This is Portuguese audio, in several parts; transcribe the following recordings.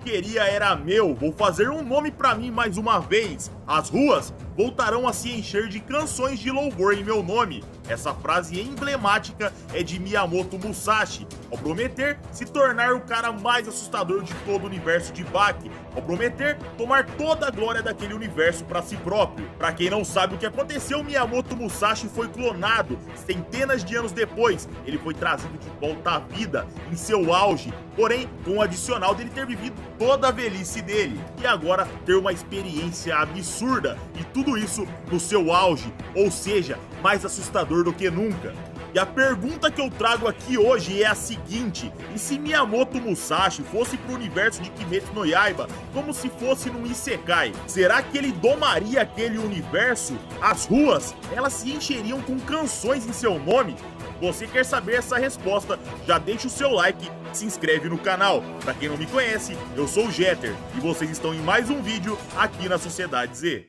queria era meu, vou fazer um nome pra mim mais uma vez. As ruas voltarão a se encher de canções de louvor em meu nome. Essa frase emblemática é de Miyamoto Musashi, ao prometer se tornar o cara mais assustador de todo o universo de Baki, ao prometer tomar toda a glória daquele universo para si próprio. Para quem não sabe o que aconteceu, Miyamoto Musashi foi clonado. Centenas de anos depois, ele foi trazido de volta à vida, em seu auge, porém com o adicional dele ter vivido toda a velhice dele, e agora ter uma experiência absurda, e tudo isso no seu auge, ou seja, mais assustador do que nunca. E a pergunta que eu trago aqui hoje é a seguinte: e se Miyamoto Musashi fosse pro universo de Kimetsu no Yaiba como se fosse num Isekai? Será que ele domaria aquele universo? As ruas, elas se encheriam com canções em seu nome? Você quer saber essa resposta? Já deixa o seu like e se inscreve no canal. Pra quem não me conhece, eu sou o Jeter e vocês estão em mais um vídeo aqui na Sociedade Z.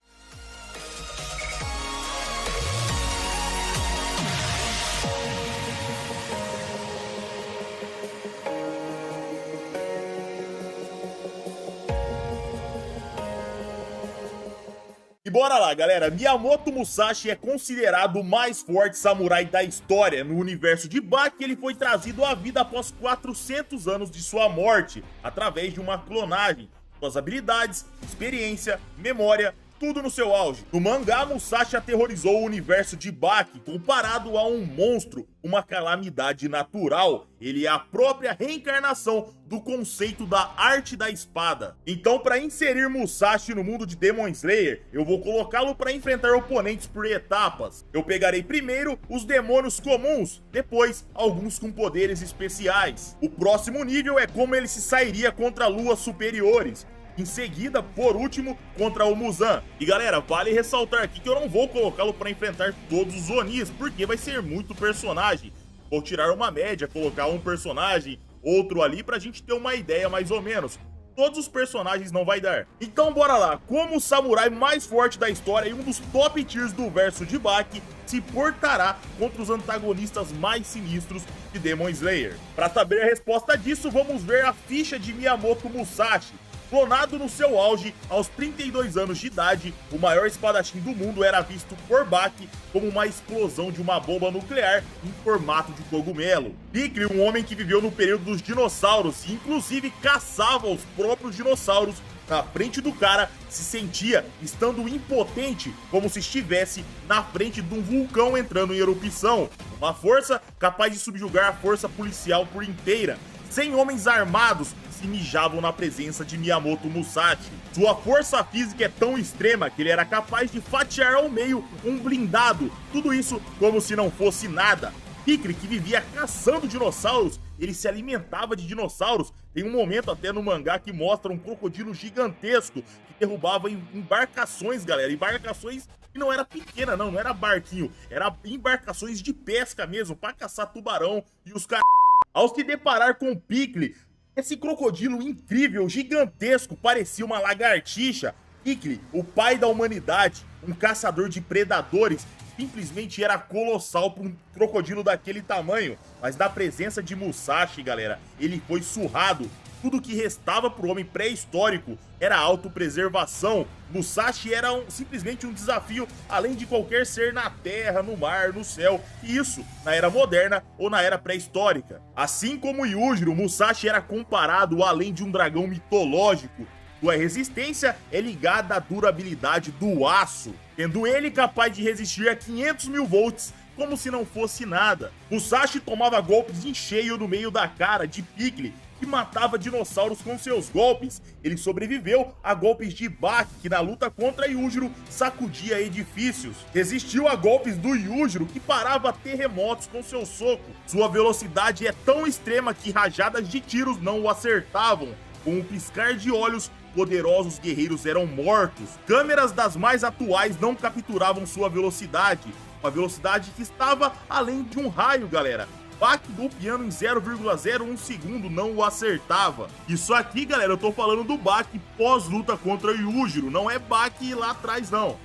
E bora lá, galera. Miyamoto Musashi é considerado o mais forte samurai da história. No universo de Baki, ele foi trazido à vida após 400 anos de sua morte, através de uma clonagem. Suas habilidades, experiência, memória, tudo no seu auge. No mangá, Musashi aterrorizou o universo de Baki, comparado a um monstro, uma calamidade natural. Ele é a própria reencarnação do conceito da arte da espada. Então, para inserir Musashi no mundo de Demon Slayer, eu vou colocá-lo para enfrentar oponentes por etapas. Eu pegarei primeiro os demônios comuns, depois alguns com poderes especiais. O próximo nível é como ele se sairia contra luas superiores. Em seguida, por último, contra o Muzan. E galera, vale ressaltar aqui que eu não vou colocá-lo para enfrentar todos os Onis, porque vai ser muito personagem. Vou tirar uma média, colocar um personagem, outro ali, pra gente ter uma ideia mais ou menos. Todos os personagens não vai dar. Então bora lá, como o samurai mais forte da história e um dos top tiers do verso de Baki se portará contra os antagonistas mais sinistros de Demon Slayer? Para saber a resposta disso, vamos ver a ficha de Miyamoto Musashi. Clonado no seu auge, aos 32 anos de idade, o maior espadachim do mundo era visto por Baki como uma explosão de uma bomba nuclear em formato de cogumelo. Piccoli, um homem que viveu no período dos dinossauros e inclusive caçava os próprios dinossauros, na frente do cara, se sentia estando impotente, como se estivesse na frente de um vulcão entrando em erupção. Uma força capaz de subjugar a força policial por inteira. 100 homens armados se mijavam na presença de Miyamoto Musashi. Sua força física é tão extrema que ele era capaz de fatiar ao meio um blindado, tudo isso como se não fosse nada. Piccoli, que vivia caçando dinossauros, ele se alimentava de dinossauros. Tem um momento até no mangá que mostra um crocodilo gigantesco que derrubava embarcações, galera, embarcações que não era pequena, não era barquinho, era embarcações de pesca mesmo, pra caçar tubarão e os caras. Ao se deparar com o Piccoli, esse crocodilo incrível, gigantesco, parecia uma lagartixa. Piccoli, o pai da humanidade, um caçador de predadores, simplesmente era colossal para um crocodilo daquele tamanho. Mas na presença de Musashi, galera, ele foi surrado. Tudo que restava para o homem pré-histórico era autopreservação. Musashi era simplesmente um desafio além de qualquer ser na terra, no mar, no céu. E isso na era moderna ou na era pré-histórica. Assim como Yujiro, Musashi era comparado além de um dragão mitológico. Sua resistência é ligada à durabilidade do aço, tendo ele capaz de resistir a 500 mil volts como se não fosse nada. Musashi tomava golpes em cheio no meio da cara de Piccoli, que matava dinossauros com seus golpes. Ele sobreviveu a golpes de Baki, que na luta contra Yujiro sacudia edifícios. Resistiu a golpes do Yujiro, que parava terremotos com seu soco. Sua velocidade é tão extrema que rajadas de tiros não o acertavam. Com um piscar de olhos, poderosos guerreiros eram mortos. Câmeras das mais atuais não capturavam sua velocidade. Uma velocidade que estava além de um raio, galera. Baki do piano em 0,01 segundo não o acertava. Isso aqui, galera, eu tô falando do Baki pós-luta contra o Yujiro, não é Baki lá atrás, não.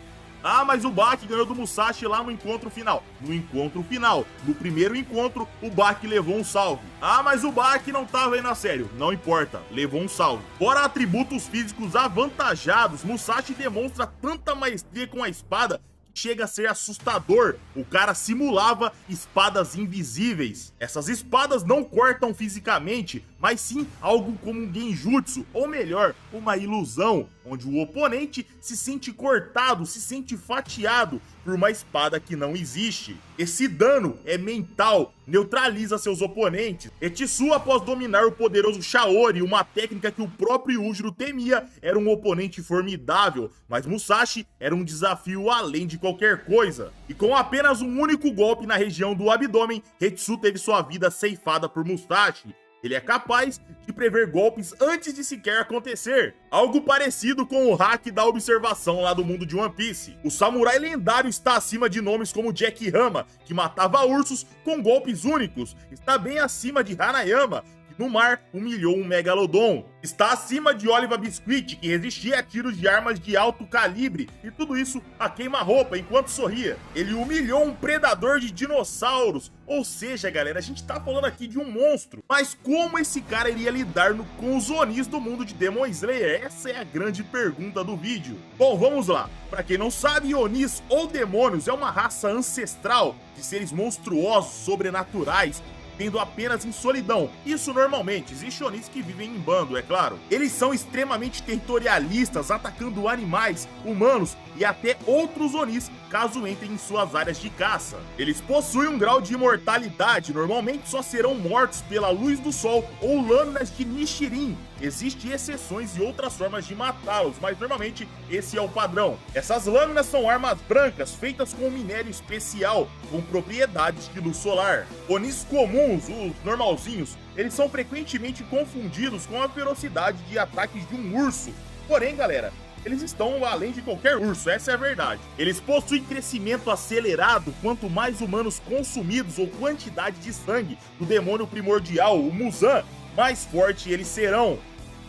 Ah, mas o Baki ganhou do Musashi lá no encontro final. No encontro final. No primeiro encontro, o Baki levou um salve. Ah, mas o Baki não tava indo a sério. Não importa, levou um salve. Fora atributos físicos avantajados, Musashi demonstra tanta maestria com a espada chega a ser assustador. O cara simulava espadas invisíveis. Essas espadas não cortam fisicamente, mas sim algo como um genjutsu, ou melhor, uma ilusão, onde o oponente se sente cortado, se sente fatiado por uma espada que não existe. Esse dano é mental, neutraliza seus oponentes. Etsu, após dominar o poderoso Shaori, uma técnica que o próprio Yujiro temia, era um oponente formidável, mas Musashi era um desafio além de qualquer coisa. E com apenas um único golpe na região do abdômen, Etsu teve sua vida ceifada por Musashi. Ele é capaz de prever golpes antes de sequer acontecer. Algo parecido com o hack da observação lá do mundo de One Piece. O samurai lendário está acima de nomes como Jack Hama, que matava ursos com golpes únicos. Está bem acima de Hanayama, que no mar humilhou um megalodon. Está acima de Oliver Biscuit, que resistia a tiros de armas de alto calibre, e tudo isso a queima-roupa enquanto sorria. Ele humilhou um predador de dinossauros. Ou seja, galera, a gente tá falando aqui de um monstro. Mas como esse cara iria lidar com os Onis do mundo de Demon Slayer? Essa é a grande pergunta do vídeo. Bom, vamos lá. Pra quem não sabe, Onis ou demônios é uma raça ancestral de seres monstruosos, sobrenaturais, vivendo apenas em solidão. Isso normalmente, existe Onis que vivem em bando, é claro. Eles são extremamente territorialistas, atacando animais, humanos e até outros Onis, caso entrem em suas áreas de caça. Eles possuem um grau de imortalidade, normalmente só serão mortos pela luz do sol ou lâminas de Nichirin. Existem exceções e outras formas de matá-los, mas normalmente esse é o padrão. Essas lâminas são armas brancas, feitas com um minério especial, com propriedades de luz solar. Onis comuns, os normalzinhos, eles são frequentemente confundidos com a ferocidade de ataques de um urso. Porém, galera, eles estão além de qualquer urso, essa é a verdade. Eles possuem crescimento acelerado quanto mais humanos consumidos ou quantidade de sangue do demônio primordial, o Muzan, mais forte eles serão.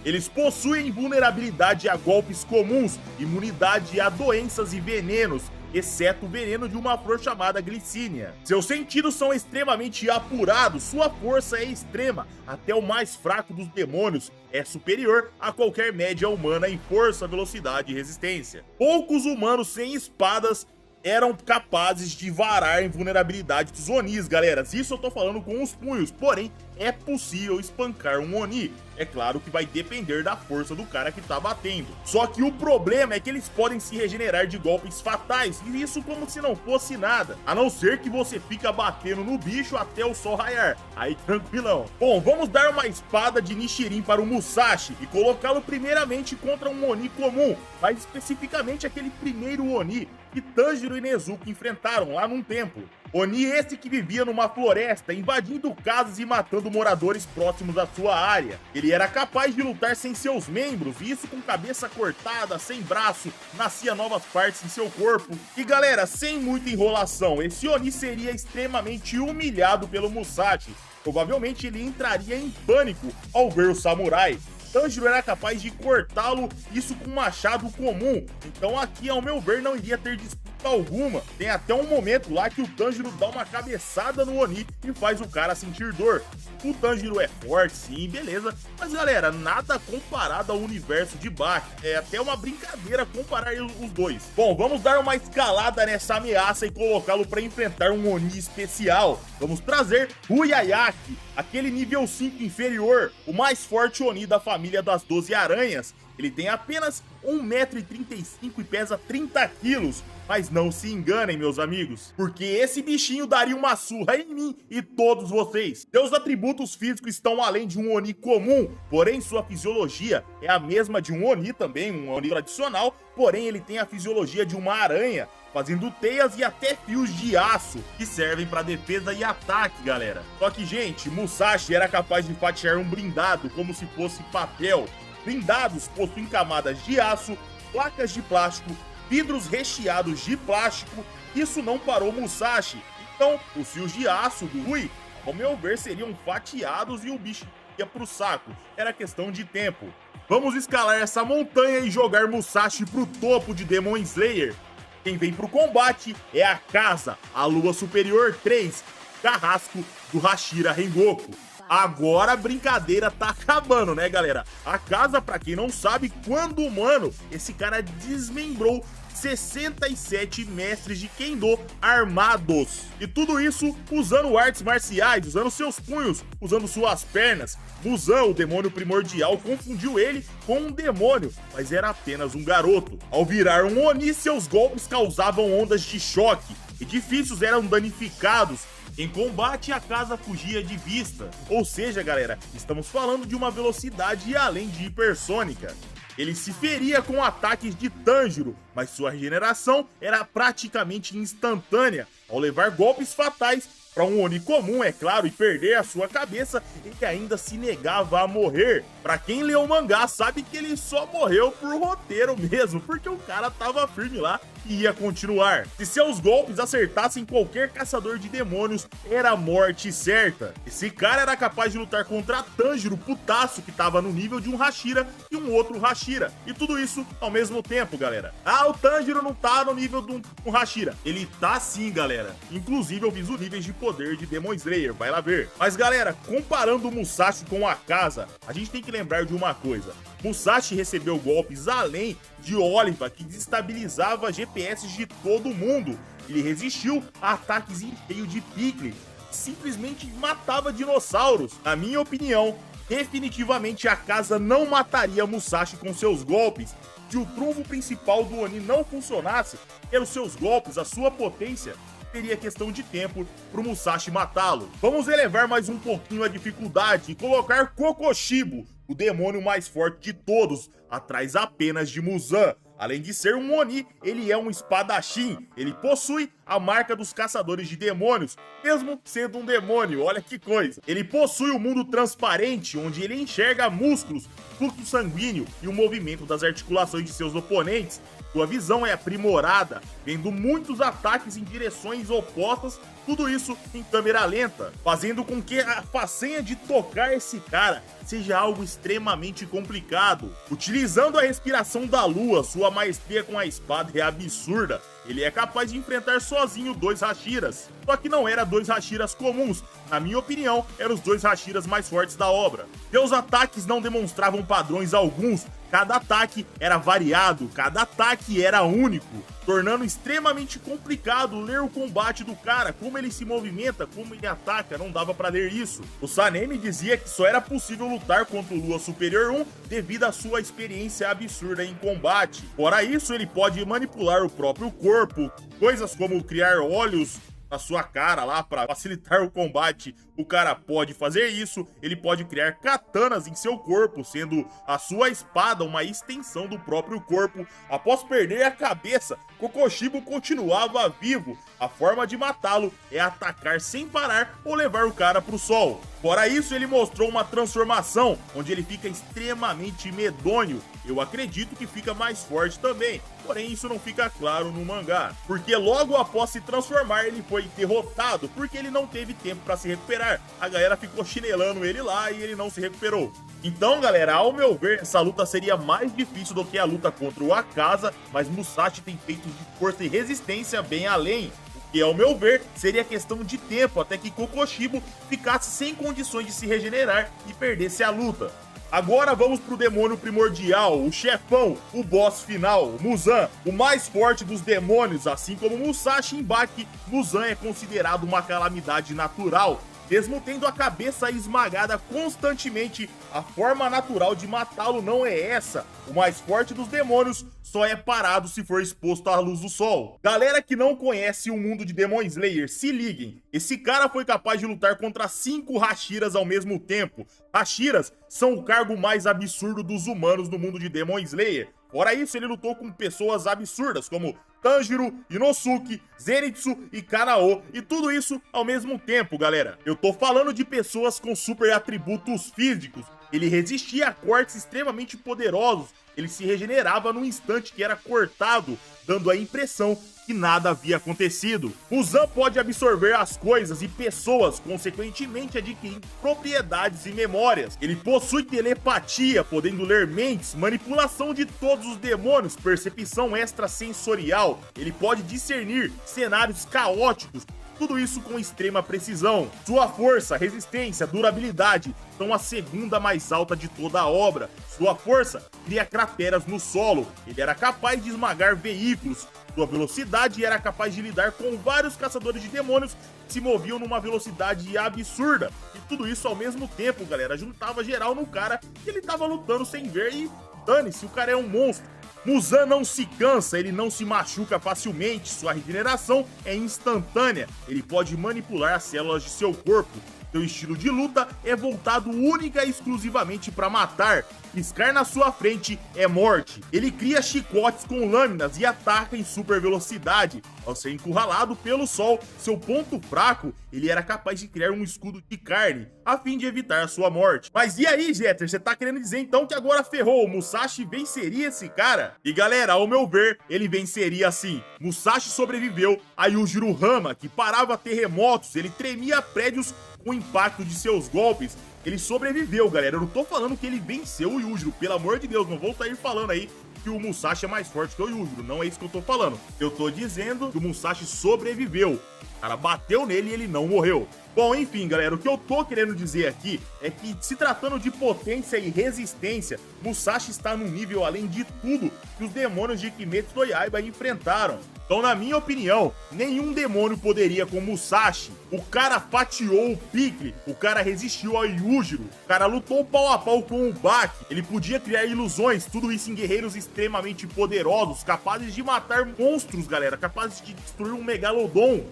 Eles possuem vulnerabilidade a golpes comuns, imunidade a doenças e venenos, exceto o veneno de uma flor chamada glicínia. Seus sentidos são extremamente apurados, sua força é extrema, até o mais fraco dos demônios é superior a qualquer média humana em força, velocidade e resistência. Poucos humanos sem espadas eram capazes de varar a invulnerabilidade dos Onis, galera. Isso eu tô falando com os punhos, porém é possível espancar um Oni. É claro que vai depender da força do cara que tá batendo. Só que o problema é que eles podem se regenerar de golpes fatais, e isso como se não fosse nada. A não ser que você fica batendo no bicho até o sol raiar. Aí tranquilão. Bom, vamos dar uma espada de Nichirin para o Musashi e colocá-lo primeiramente contra um Oni comum, mais especificamente aquele primeiro Oni que Tanjiro e Nezuko enfrentaram lá num templo. Oni esse que vivia numa floresta, invadindo casas e matando moradores próximos à sua área. Ele era capaz de lutar sem seus membros, e isso com cabeça cortada, sem braço, nascia novas partes em seu corpo. E galera, sem muita enrolação, esse Oni seria extremamente humilhado pelo Musashi. Provavelmente ele entraria em pânico ao ver o samurai. Tanjiro era capaz de cortá-lo, isso com um machado comum, então aqui ao meu ver não iria ter disputa alguma. Tem até um momento lá que o Tanjiro dá uma cabeçada no Oni e faz o cara sentir dor. O Tanjiro é forte sim, beleza, mas galera, nada comparado ao universo de Baki, é até uma brincadeira comparar os dois. Bom, vamos dar uma escalada nessa ameaça e colocá-lo para enfrentar um Oni especial. Vamos trazer o Yayaki, aquele nível 5 inferior, o mais forte Oni da família das 12 aranhas. Ele tem apenas 1,35 m e pesa 30 kg. Mas não se enganem, meus amigos, porque esse bichinho daria uma surra em mim e todos vocês. Seus atributos físicos estão além de um Oni comum, porém sua fisiologia é a mesma de um Oni também, um Oni tradicional, porém ele tem a fisiologia de uma aranha, fazendo teias e até fios de aço, que servem para defesa e ataque, galera. Só que, gente, Musashi era capaz de fatiar um blindado como se fosse papel. Blindados possuem camadas de aço, placas de plástico, vidros recheados de plástico. Isso não parou Musashi. Então, os fios de aço do Rui, ao meu ver, seriam fatiados e o bicho ia pro saco. Era questão de tempo. Vamos escalar essa montanha e jogar Musashi pro topo de Demon Slayer. Quem vem pro combate é a Casa, a Lua Superior 3, Carrasco do Hashira Rengoku. Agora a brincadeira tá acabando, né, galera? A Casa, pra quem não sabe, quando humano, esse cara desmembrou 67 mestres de Kendo armados. E tudo isso usando artes marciais, usando seus punhos, usando suas pernas. Muzan, o demônio primordial, confundiu ele com um demônio, mas era apenas um garoto. Ao virar um Oni, seus golpes causavam ondas de choque. Edifícios eram danificados. Em combate, a Casa fugia de vista. Ou seja, galera, estamos falando de uma velocidade além de hipersônica. Ele se feria com ataques de Tanjiro, mas sua regeneração era praticamente instantânea. Ao levar golpes fatais para um Oni comum, é claro, e perder a sua cabeça, ele ainda se negava a morrer. Pra quem leu o mangá sabe que ele só morreu por roteiro mesmo, porque o cara tava firme lá e ia continuar. Se seus golpes acertassem qualquer caçador de demônios, era morte certa. Esse cara era capaz de lutar contra Tanjiro, putaço, que tava no nível de um Hashira e um outro Hashira. E tudo isso ao mesmo tempo, galera. Ah, o Tanjiro não tá no nível de um Hashira. Ele tá sim, galera. Inclusive eu fiz os níveis de poder de Demon Slayer, vai lá ver. Mas galera, comparando o Musashi com a Casa, a gente tem que lembrar de uma coisa. Musashi recebeu golpes além de Oliva, que desestabilizava GPS de todo mundo. Ele resistiu a ataques em cheio de pique, simplesmente matava dinossauros. Na minha opinião, definitivamente a Casa não mataria Musashi com seus golpes. Se o trunfo principal do Oni não funcionasse, pelos seus golpes, a sua potência, teria questão de tempo pro Musashi matá-lo. Vamos elevar mais um pouquinho a dificuldade e colocar Kokoshibo, o demônio mais forte de todos, atrás apenas de Muzan. Além de ser um Oni, ele é um espadachim. Ele possui a marca dos caçadores de demônios, mesmo sendo um demônio, olha que coisa. Ele possui o mundo transparente, onde ele enxerga músculos, fluxo sanguíneo e o movimento das articulações de seus oponentes. Sua visão é aprimorada, vendo muitos ataques em direções opostas, tudo isso em câmera lenta, fazendo com que a façanha de tocar esse cara seja algo extremamente complicado. Utilizando a respiração da lua, sua maestria com a espada é absurda. Ele é capaz de enfrentar sozinho dois Hashiras. Só que não era dois Hashiras comuns, na minha opinião, eram os dois Hashiras mais fortes da obra. Seus ataques não demonstravam padrões alguns, cada ataque era variado, cada ataque era único, tornando extremamente complicado ler o combate do cara, como ele se movimenta, como ele ataca, não dava pra ler isso. O Sanemi dizia que só era possível lutar contra o Lua Superior 1 devido à sua experiência absurda em combate. Fora isso, ele pode manipular o próprio corpo, coisas como criar olhos na sua cara lá para facilitar o combate. O cara pode fazer isso, ele pode criar katanas em seu corpo, sendo a sua espada uma extensão do próprio corpo. Após perder a cabeça, Kokoshibo continuava vivo. A forma de matá-lo é atacar sem parar ou levar o cara pro sol. Fora isso, ele mostrou uma transformação, onde ele fica extremamente medonho. Eu acredito que fica mais forte também, porém isso não fica claro no mangá. Porque logo após se transformar, ele foi derrotado, porque ele não teve tempo para se recuperar. A galera ficou chinelando ele lá e ele não se recuperou. Então, galera, ao meu ver, essa luta seria mais difícil do que a luta contra o Akaza, mas Musashi tem feitos de força e resistência bem além. E ao meu ver, seria questão de tempo até que Kokoshibo ficasse sem condições de se regenerar e perdesse a luta. Agora vamos pro demônio primordial, o chefão, o boss final, Muzan, o mais forte dos demônios. Assim como Musashi em Baki, Muzan é considerado uma calamidade natural. Mesmo tendo a cabeça esmagada constantemente, a forma natural de matá-lo não é essa. O mais forte dos demônios só é parado se for exposto à luz do sol. Galera que não conhece o mundo de Demon Slayer, se liguem. Esse cara foi capaz de lutar contra 5 Hashiras ao mesmo tempo. Hashiras são o cargo mais absurdo dos humanos no mundo de Demon Slayer. Fora isso, ele lutou com pessoas absurdas, como Tanjiro, Inosuke, Zenitsu e Kanao, e tudo isso ao mesmo tempo, galera. Eu tô falando de pessoas com super atributos físicos, Ele resistia a cortes extremamente poderosos, ele se regenerava no instante que era cortado, dando a impressão que nada havia acontecido. Muzan pode absorver as coisas e pessoas, consequentemente adquirindo propriedades e memórias. Ele possui telepatia, podendo ler mentes, manipulação de todos os demônios, percepção extrasensorial. Ele pode discernir cenários caóticos, tudo isso com extrema precisão. Sua força, resistência, durabilidade são a segunda mais alta de toda a obra. Sua força cria crateras no solo. Ele era capaz de esmagar veículos. Sua velocidade era capaz de lidar com vários caçadores de demônios que se moviam numa velocidade absurda. E tudo isso ao mesmo tempo, galera, juntava geral no cara que ele tava lutando sem ver e dane-se, o cara é um monstro. Muzan não se cansa, ele não se machuca facilmente, sua regeneração é instantânea, ele pode manipular as células de seu corpo. Seu estilo de luta é voltado única e exclusivamente para matar. Piscar na sua frente é morte. Ele cria chicotes com lâminas e ataca em super velocidade. Ao ser encurralado pelo sol, seu ponto fraco, ele era capaz de criar um escudo de carne, a fim de evitar a sua morte. Mas e aí, Jeter, você tá querendo dizer então que agora ferrou, o Musashi venceria esse cara? E galera, ao meu ver, ele venceria sim. Musashi sobreviveu a Yujiro Hama, que parava terremotos, ele tremia prédios com o impacto de seus golpes. Ele sobreviveu, galera. Eu não tô falando que ele venceu o Yujiro, pelo amor de Deus, não vou sair falando aí que o Musashi é mais forte que o Yujiro, não é isso que eu tô falando. Eu tô dizendo que o Musashi sobreviveu. O cara bateu nele e ele não morreu. Bom, enfim, galera, o que eu tô querendo dizer aqui é que, se tratando de potência e resistência, Musashi está num nível além de tudo que os demônios de Kimetsu no Yaiba enfrentaram. Então, na minha opinião, nenhum demônio poderia com Musashi. O cara fatiou o Piccolo, o cara resistiu ao Yujiro, o cara lutou pau a pau com o Baki, ele podia criar ilusões, tudo isso em guerreiros extremamente poderosos, capazes de matar monstros, galera, capazes de destruir um Megalodon.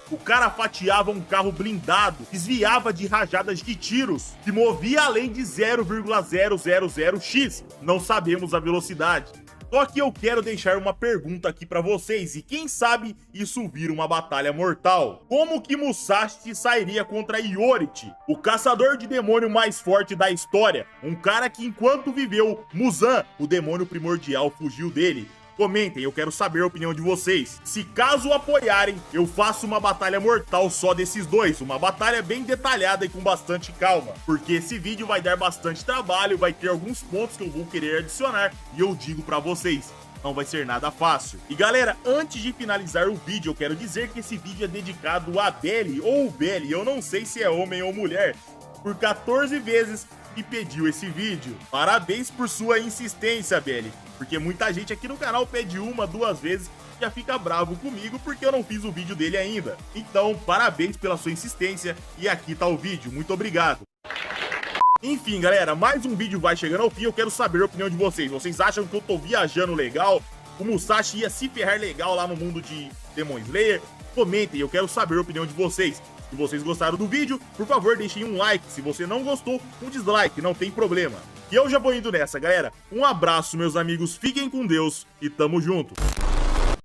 O cara fatiava um carro blindado, desviava de rajadas de tiros, se movia além de 0,000x, não sabemos a velocidade. Só que eu quero deixar uma pergunta aqui pra vocês, e quem sabe isso vira uma batalha mortal. Como que Musashi sairia contra Iorite, o caçador de demônio mais forte da história? Um cara que, enquanto viveu, Muzan, o demônio primordial, fugiu dele. Comentem, eu quero saber a opinião de vocês. Se caso apoiarem, eu faço uma batalha mortal só desses dois. Uma batalha bem detalhada e com bastante calma. Porque esse vídeo vai dar bastante trabalho, vai ter alguns pontos que eu vou querer adicionar. E eu digo pra vocês, não vai ser nada fácil. E galera, antes de finalizar o vídeo, eu quero dizer que esse vídeo é dedicado a Belly ou Belly, eu não sei se é homem ou mulher, por 14 vezes me pediu esse vídeo. Parabéns por sua insistência, Belly, porque muita gente aqui no canal pede uma, duas vezes e já fica bravo comigo porque eu não fiz o vídeo dele ainda. Então, parabéns pela sua insistência e aqui tá o vídeo. Muito obrigado. Enfim, galera, mais um vídeo vai chegando ao fim. Eu quero saber a opinião de vocês. Vocês acham que eu tô viajando legal? O Musashi ia se ferrar legal lá no mundo de Demon Slayer? Comentem, eu quero saber a opinião de vocês. Se vocês gostaram do vídeo, por favor, deixem um like. Se você não gostou, um dislike, não tem problema. E eu já vou indo nessa, galera. Um abraço, meus amigos, fiquem com Deus e tamo junto.